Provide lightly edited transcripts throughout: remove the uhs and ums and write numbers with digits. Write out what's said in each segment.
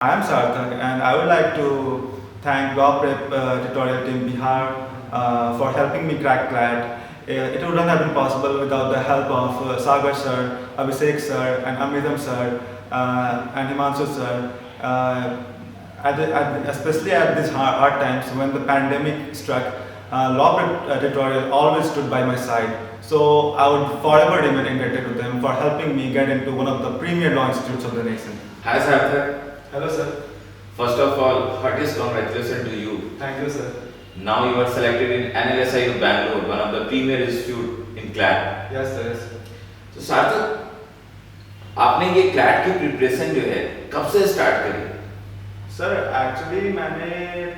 I am Sarthak and I would like to thank Law Prep Tutorial Team Bihar for helping me crack CLAT. It wouldn't have been possible without the help of Sagar sir, Abhishek sir, and Amritam sir, and Himanshu sir. Especially at these hard times when the pandemic struck, Law Prep Tutorial always stood by my side. So I would forever remain indebted to them for helping me get into one of the premier law institutes of the nation. Hi Sarthak. Hello sir. First of all, heartiest congratulations to you. Thank you sir. Now you are selected in NLSIU Bangalore, one of the premier institute in CLAT. Yes sir. Yes. तो सार्थक, आपने ये CLAT की preparation जो है कब से start करी? सर एक्चुअली मैंने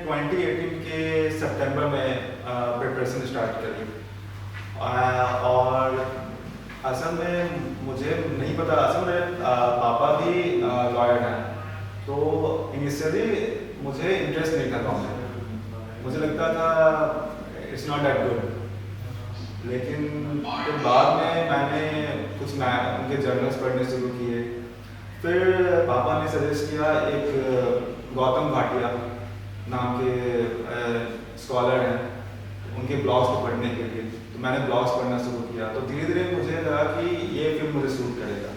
2018 के सितंबर में प्रिपरेशन स्टार्ट करी और असल में मुझे नहीं पता, असल में पापा भी लॉयर हैं, तो इनिशियली मुझे इंटरेस्ट नहीं था लॉ में, मुझे लगता था इट्स नॉट दैट गुड, लेकिन फिर बाद में मैंने कुछ उनके जर्नल्स पढ़ने शुरू किए। फिर पापा ने सजेस्ट किया एक गौतम भाटिया नाम के स्कॉलर हैं, उनके ब्लॉग्स को पढ़ने के लिए, तो मैंने ब्लॉग्स पढ़ना शुरू किया। तो धीरे धीरे मुझे लगा कि ये फील्ड मुझे सूट करेगा,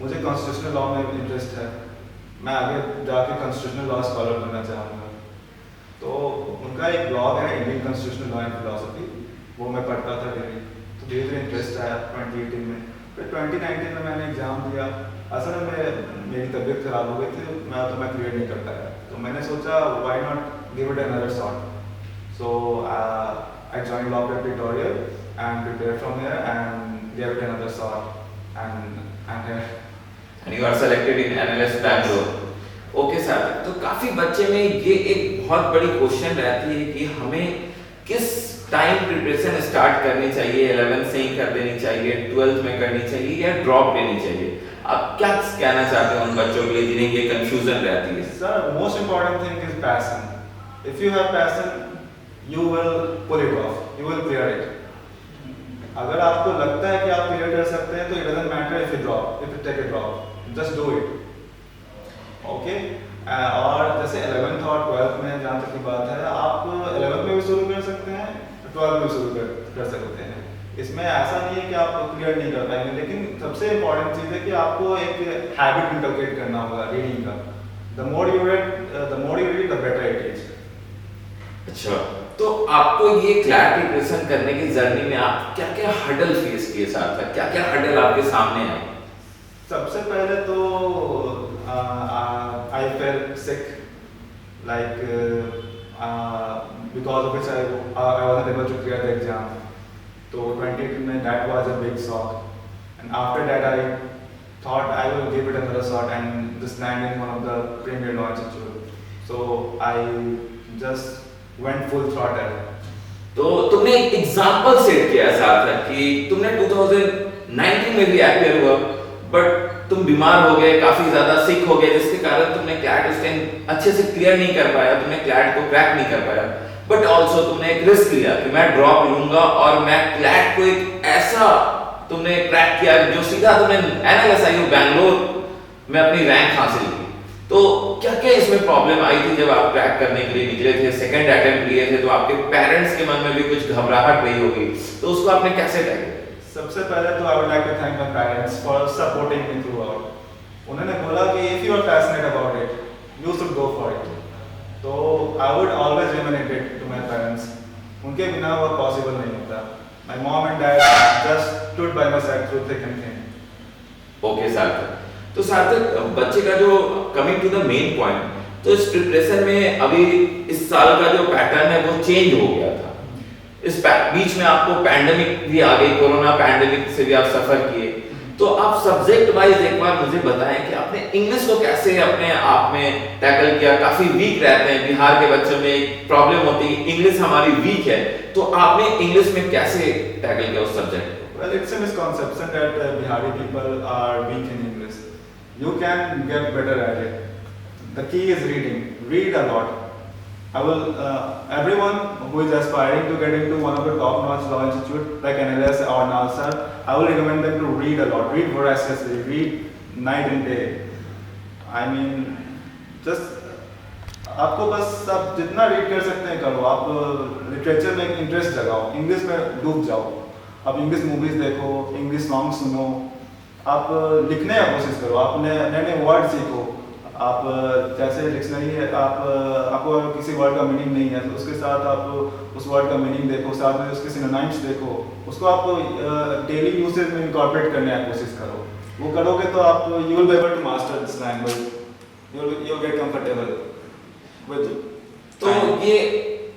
मुझे कॉन्स्टिट्यूशनल लॉ में इंटरेस्ट है, मैं आगे जाके कॉन्स्टिट्यूशनल लॉ स्कॉलर बनना चाहूँगा। तो उनका एक ब्लॉग है Indian constitutional law and philosophy, वो मैं पढ़ता था डेली, तो धीरे धीरे इंटरेस्ट आया 2018 में। फिर 2019 में मैंने एग्ज़ाम दिया। असल में मेरी तबीयत खराब हो गई थी, मैं क्लियर नहीं कर पाया, तो मैंने सोचा why not give it another shot. So I join law prep tutorial and prepare from here and give it another shot and And you are selected in NLS Bangalore. Okay sir, तो काफी बच्चे में ये एक बहुत बड़ी question रहती है कि हमें किस टाइम प्रिपरेशन स्टार्ट करनी चाहिए, 11th से ही कर देनी चाहिए, 12th में करनी चाहिए या ड्रॉप लेनी चाहिए। आप क्या कहना चाहते हैं उन बच्चों के लिए जिन्हें ये कंफ्यूजन रहती है? Sir most important thing is passion. If you have passion you will pull it off, you will clear it. अगर आपको लगता है कि आप क्लियर कर सकते हैं तो it doesn't matter if you take a drop, just do it. Okay, और जैसे 11th और 12th में जहाँ तक की बात है, आप 11th में भी शुरू कर सकते हैं, 12th में शुरू कर सकते हैं। इसमें ऐसा नहीं है कि आप क्लियर नहीं कर पाएंगे, लेकिन सबसे इम्पोर्टेंट चीज़ है कि आपको एक हैबिट इंकलकेट करना होगा रीडिंग का। The more you read the better it is. अच्छा, तो आपको ये क्लैट प्रिपरेशन करने की जर्नी में आप क्या क्या हर्डल फेस किए साथ था, क्या क्या हर्डल आपके सामने आए? सबसे पहले तो I felt sick, like because of which I wasn't able to clear the exam. तो 2018 में that was a big shock and after that I thought I will give it another shot and just land in one of the premier law institute. So I just went full throttle. तो तुमने एक example set किया साथ है कि तुमने 2019 में भी अपियर हुआ, बट तुम बीमार हो गए, काफी ज्यादा सिक हो गए, जिसके कारण तुमने क्लैट उस टाइम अच्छे से क्लियर नहीं कर पाया, तुमने क्लैट को क्रैक नहीं कर पाया। बट ऑल्सो तुमने एक रिस्क लिया कि मैं ड्रॉप लूंगा और मैं क्लैट को एक ऐसा तुमने क्रैक किया जो सीधा तुमने NLSIU बैंगलोर में अपनी रैंक हासिल की। तो क्या क्या इसमें प्रॉब्लम आई थी जब आप क्रैक करने के लिए निकले थे, सेकंड अटेम्प्ट लिए थे, तो आपके पेरेंट्स के मन में भी कुछ घबराहट रही होगी, तो उसको आपने कैसे टैकल? सबसे पहले तो I would like to thank my parents for supporting me throughout. उन्होंने बोला कि if you are passionate about it you should go for it. तो I would always remain indebted to my parents, उनके बिना वो possible नहीं होता। My mom and dad just stood by my side through thick and thin. Okay Sarthak, तो सार्थक बच्चे का जो coming to the main point, तो इस प्रिपरेशन में अभी इस साल का जो पैटर्न है वो चेंज हो गया था। इस बीच में आपको पैंडेमिक भी आ गई, कोरोना पैंडेमिक से भी आप सफर किए, तो आप सब्जेक्ट वाइज एक बार मुझे बताएं कि आपने इंग्लिश को कैसे अपने आप में टैकल किया। काफी वीक रहते हैं बिहार के बच्चों में, एक प्रॉब्लम होती है इंग्लिश हमारी वीक है, तो आपने इंग्लिश में कैसे टैकल किया उस सब्जेक्ट को? Well, it's a misconception that Bihari people are weak in English. You can get better at it. The key is reading. Read a lot. I will everyone who is aspiring to get into one of the top-notch law institute like NLS or NALSA, I will recommend them to read a lot. Read voraciously. Read night and day. I mean, just आपको बस आप जितना read कर सकते हैं करो। आप literature में इंटरेस्ट जगाओ, इंग्लिश में डूब जाओ, आप इंग्लिश मूवीज देखो, इंग्लिश सॉन्ग सुनो, आप लिखने का कोशिश करो, आप नए नए वर्ड सीखो। आप जैसे डिक्शनरी है, आपको अगर किसी वर्ड का मीनिंग नहीं है तो उसके साथ आप उस वर्ड का मीनिंग देखो, साथ में उसके सिनोनिम्स देखो, उसको आप डेली यूसेज में इनकॉर्पोरेट करने की कोशिश करो। वो करोगे तो आप you will be able to master this language, you will get comfortable with. तो ये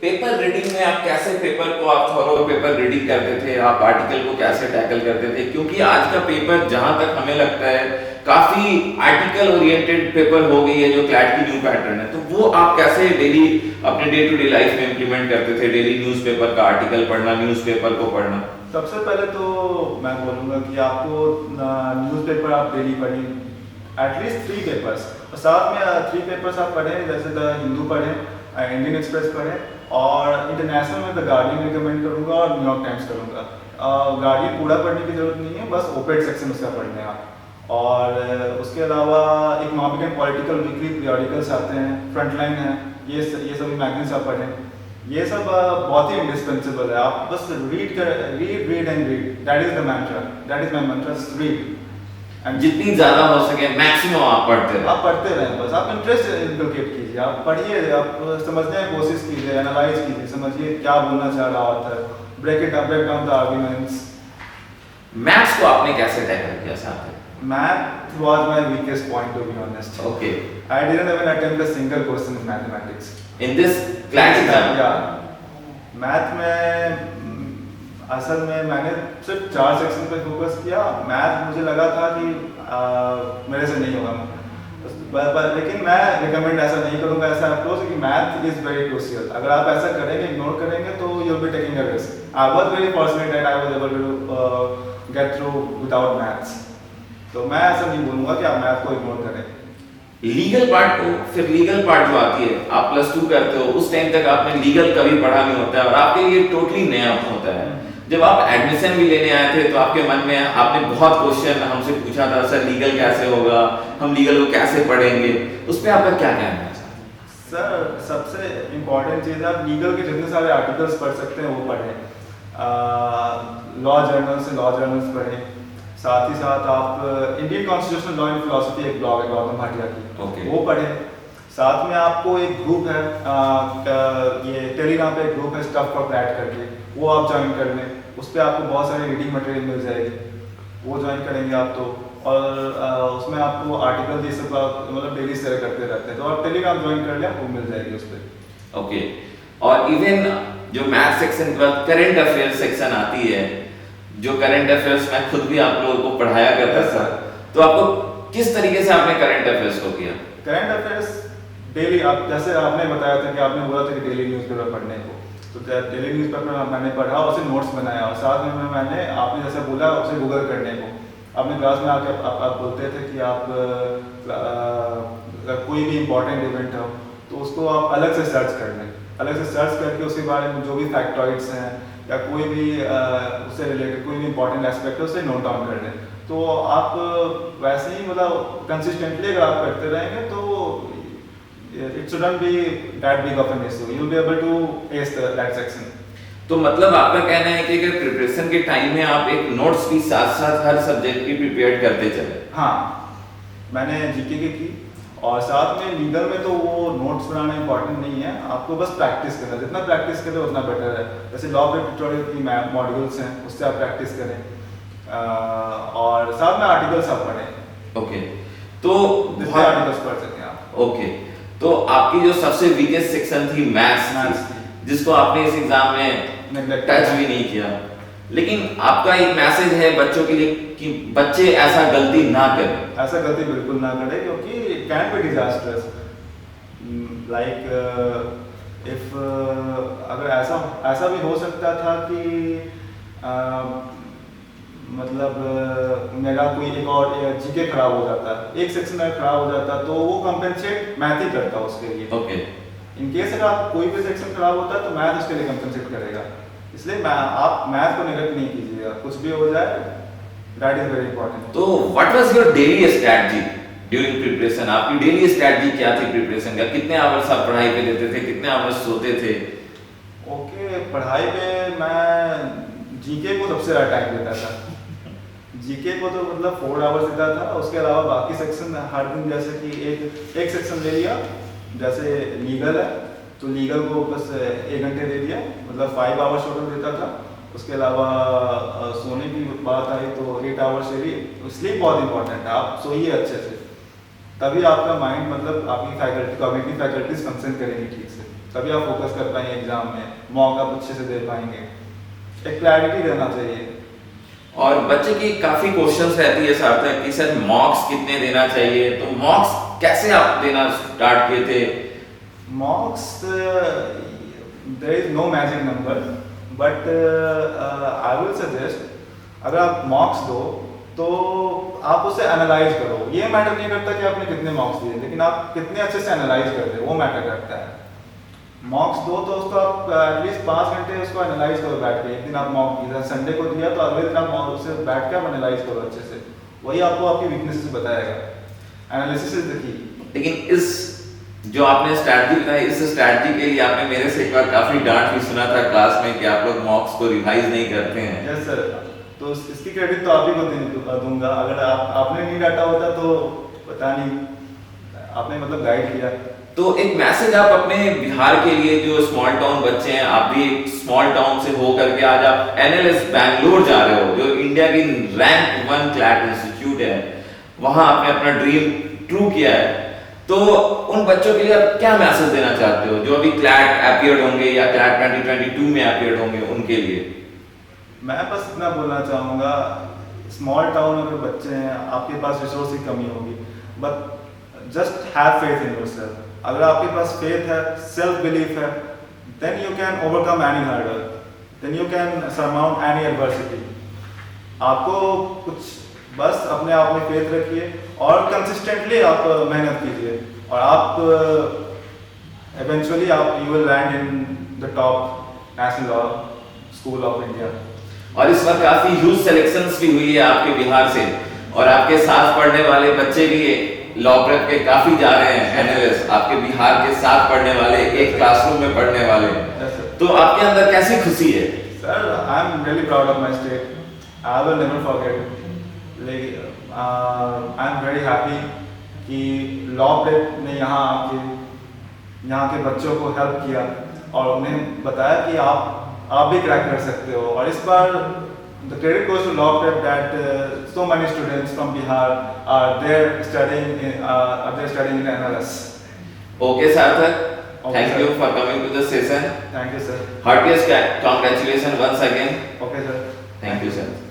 पेपर रीडिंग में आप कैसे पेपर को आप थॉरो पेपर रीडिंग करते थे, आप आर्टिकल को कैसे टैकल करते थे? क्योंकि आज का पेपर जहां तक हमें लगता है काफी आर्टिकल ओरिएंटेड पेपर हो गई है जो क्लैट की न्यू पैटर्न है, तो वो आप कैसे डेली अपने डे टू डे लाइफ में इंप्लीमेंट करते थे? डेली न्यूज़पेपर का आर्टिकल पढ़ना, न्यूज़पेपर को पढ़ना। सबसे पहले तो मैं बोलूँगा कि आपको न्यूज़पेपर आप डेली पढ़िए, एटलीस्ट 3 पेपर्स, और साथ में 3 पेपर्स आप पढ़ें, जैसे द हिंदू पढ़ें, इंडियन एक्सप्रेस पढ़ें, और इंटरनेशनल में द गार्डियन रिकमेंड करूँगा और न्यूयॉर्क टाइम्स करूँगा। गार्डियन पूरा पढ़ने की जरूरत नहीं है, बस ओपेड सेक्शन उसका पढ़ने हैं आप। और उसके अलावा economic and political weekly periodicals आते हैं, फ्रंटलाइन है, ये सभी मैगजीन्स आप पढ़ें। ये सब बहुत ही इंडिस्पेंसिबल है। आप बस read and read, that is the mantra, that is my mantra, read. And जितनी ज्यादा हो सके मैक्सिमम आप पढ़ते रहे। आप पढ़ते रहें, बस आप इंटरेस्ट इनकलकेट कीजिए, आप पढ़िए, आप समझने की कोशिश कीजिए, एनालाइज कीजिए, समझिए क्या बोलना चाह रहा author, break down the arguments. Maths को आपने कैसे टैकल किया साथ में? Math was my weakest point, to be honest. Okay. I didn't even attempt a single question in mathematics. In this class exam? Yeah. Math में असल में मैंने सिर्फ 4 सेक्शन पे फोकस किया। मैथ मुझे लगा था कि मेरे से नहीं होगा, लेकिन मैं रिकमेंड ऐसा नहीं करूँगा, ऐसा अप्रोच, कि मैथ इज वेरी क्रूशियल। अगर आप ऐसा करेंगे, इग्नोर करेंगे, तो you will be taking a risk. I was very fortunate that I was able to get through without maths. तो मैं ऐसा नहीं बोलूँगा कि आप मैथ को इग्नोर करें। लीगल पार्ट को, फिर लीगल पार्ट जो आती है, आप +2 करते हो, उस टाइम तक आपने लीगल कभी पढ़ा नहीं होता है और आपके लिए टोटली नया होता है। जब आप एडमिशन भी लेने आए थे तो आपके मन में आपने बहुत क्वेश्चन हमसे पूछा था, सर लीगल कैसे होगा, हम लीगल को कैसे पढ़ेंगे, उस पर आपका क्या कहना है? सर सबसे इम्पोर्टेंट चीज़ है, आप लीगल के जितने सारे आर्टिकल्स पढ़ सकते हैं वो पढ़ें। लॉ जर्नल से लॉ जर्नल्स पढ़ें, साथ ही साथ आप Indian constitutional law and philosophy एक ब्लॉग है गौतम भाटिया की, वो पढ़ें। साथ में आपको एक ग्रुप है, ये टेलीग्राम पे एक ग्रुप है स्टफ फॉर क्लैट करके, वो आप ज्वाइन कर लें। उस पर आपको बहुत सारी रीडिंग मटेरियल मिल जाएगी, वो ज्वाइन करेंगे आप तो। और उसमें आपको आर्टिकल ये सब मतलब डेली शेयर करते रहते हैं, तो आप टेलीग्राम ज्वाइन कर लें, वो मिल जाएगी उस पर। ओके। और इवन जो मैथ सेक्शन के बाद करंट अफेयर्स सेक्शन आती है, जो करंट अफेयर्स मैं खुद भी आप लोगों को पढ़ाया करता था, तो आपको किस तरीके से आपने करंट अफेयर्स को किया? करंट अफेयर्स डेली, आप जैसे आपने बताया था कि आपने बोला था कि डेली न्यूज़पेपर पढ़ने को, तो डेली न्यूज़पेपर मैंने पढ़ा, उसे नोट्स बनाया, और साथ में मैंने आपने जैसे बोला उसे गूगल करने को। आपने क्लास में आके आप बोलते थे कि आप कोई भी इम्पोर्टेंट इवेंट हो तो उसको आप अलग से सर्च कर लें, अलग से सर्च करके उसके बारे में जो भी फैक्टॉइड्स हैं या कोई भी उससे रिलेटेड कोई भी इंपॉर्टेंट एस्पेक्ट है उसे नोट डाउन कर लें। तो आप वैसे ही मतलब कंसिस्टेंटली अगर आप करते रहेंगे तो it shouldn't be that big of an issue, you will be able to ace that section. तो मतलब आपका कहना है कि अगर प्रिपरेशन के टाइम में आप एक नोट्स भी साथ साथ हर सब्जेक्ट की प्रिपेयर करते चले? हाँ, मैंने जीके की, और साथ में लीगल में तो वो नोट्स बनाना इंपॉर्टेंट नहीं है, आपको बस प्रैक्टिस करना, जितना प्रैक्टिस करें उतना बेटर है। जैसे लॉ प्रिपरेटरी की मॉड्यूल्स हैं, उससे आप प्रैक्टिस करें, और साथ में आर्टिकल्स आप पढ़ें। ओके, तो जितने आर्टिकल्स पढ़ सकें आप। ओके, तो आपकी जो सबसे वीकेस्ट सेक्शन थी मैथ्स, जिसको आपने इस एग्जाम में टच भी नहीं किया, लेकिन आपका एक मैसेज है बच्चों के लिए कि बच्चे ऐसा गलती ना करें। ऐसा गलती बिल्कुल ना करें, क्योंकि it can be disasters. Like if अगर ऐसा भी हो सकता था कि मतलब मेरा कोई एक और जीके खराब हो जाता, एक सेक्शन में खराब हो जाता, तो वो कंपेंसेट मैथ ही करता उसके लिए। ओके, इन केस अगर आप कोई भी सेक्शन खराब होता है तो मैथ उसके लिए कंपेंसेट करेगा, इसलिए आप मैथ को नेगलेक्ट नहीं कीजिएगा, कुछ भी हो जाए, दैट इज वेरी इंपॉर्टेंट। तो what was your daily strategy during preparation? आपकी डेली स्ट्रैटेजी क्या थी प्रिपरेशन का? कितने आवर्स आप पढ़ाई पे देते थे, कितने आवर्स सोते थे? ओके, पढ़ाई पे मैं जीके को सबसे ज़्यादा टाइम देता था। जीके को तो मतलब 4 आवर्स देता था। उसके अलावा बाकी सेक्शन हर दिन, जैसे कि एक सेक्शन ले लिया, जैसे लीगल है तो लीगल को बस 1 घंटे दे दिया, मतलब 5 आवर्स टोटल देता था। उसके अलावा सोने की बात आई तो 8 आवर्स से भी स्लीप बहुत इंपॉर्टेंट है। आप सोइए अच्छे से, तभी आपका माइंड, मतलब आपकी फैकल्टी, कॉग्निटिव फैकल्टीज फंक्शन करेंगी ठीक से, तभी आप फोकस कर पाएंगे एग्जाम में, मॉक आप अच्छे से दे पाएंगे। एक क्लैरिटी रहना चाहिए। और बच्चे की काफी क्वेश्चंस रहती है सार्थक कि सर मॉक्स कितने देना चाहिए, तो मॉक्स कैसे आप देना स्टार्ट किए थे? Mocks, there is no magic number, but I will suggest, अगर आप मॉक्स दो तो आप उसे एनालाइज करो। ये मैटर नहीं करता कि आपने कितने मॉक्स दिए, लेकिन आप कितने अच्छे से एनालाइज करते हो वो मैटर करता है। मॉक्स दो तो उसको आप एटलीस्ट 5 घंटे उसको एनालाइज करो बैठ के। एक दिन आप मॉक दिया, संडे को दिया, तो अगले दिन आप मॉक उसे बैठ के आप एनालाइज करो अच्छे से। वही आपको आपकी वीकनेसेस बताएगा। Analysis is the key. लेकिन इस जो आपने स्ट्रैटेजी बताई, इस स्ट्रैटेजी के लिए आपने मेरे से एक बार काफी डांट भी सुना था क्लास में कि आप लोग मॉक्स को रिवाइज नहीं करते हैं। यस सर, तो इसकी क्रेडिट तो आप ही को दूंगा। अगर आपने नहीं डांटा होता तो पता नहीं, आपने मतलब गाइड किया। तो एक मैसेज आप अपने बिहार के लिए, जो स्मॉल टाउन बच्चे हैं, आप भी एक स्मॉल टाउन से हो करके आज आप एनएलएस बैंगलोर जा रहे हो, जो इंडिया की रैंक 1 क्लैट इंस्टीट्यूट है, वहां आपने अपना ड्रीम ट्रू किया है। तो उन बच्चों के लिए आप क्या मैसेज देना चाहते हो जो अभी क्लैट अपीयर्ड होंगे या क्लैट 2022 में अपीयर्ड होंगे, उनके लिए? मैं बस इतना बोलना चाहूँगा, स्मॉल टाउन में बच्चे हैं, आपके पास रिसोर्स की कमी होगी, but just have faith in yourself. अगर आपके पास फेथ है, सेल्फ बिलीफ है, then you can overcome any hurdle, then you can surmount any adversity. आपको कुछ बस अपने आप में फेथ रखिए और कंसिस्टेंटली आप मेहनत कीजिए, और आप इवेंचुअली आप you will land in the top national law school of India. और इस बार काफी ह्यूज सिलेक्शंस भी हुई है आपके बिहार से, और आपके साथ पढ़ने वाले बच्चे भी लॉ प्रेप के काफी जा रहे हैं एनएलएस, आपके बिहार के साथ पढ़ने वाले, एक क्लासरूम में पढ़ने वाले। तो आपके अंदर कैसी खुशी है? Sir, I am really proud of my state, I will never forget. I am very happy कि लॉ प्रेप ने यहाँ के बच्चों को हेल्प किया और उन्हें बताया कि आप भी क्रैक कर सकते हो। और इस बार the credit goes to law prep that so many students from Bihar are there studying in NLS. Okay, Sarthak. Okay, Thank sir. you for coming to the session. Thank you, sir. Heartiest congratulations once again.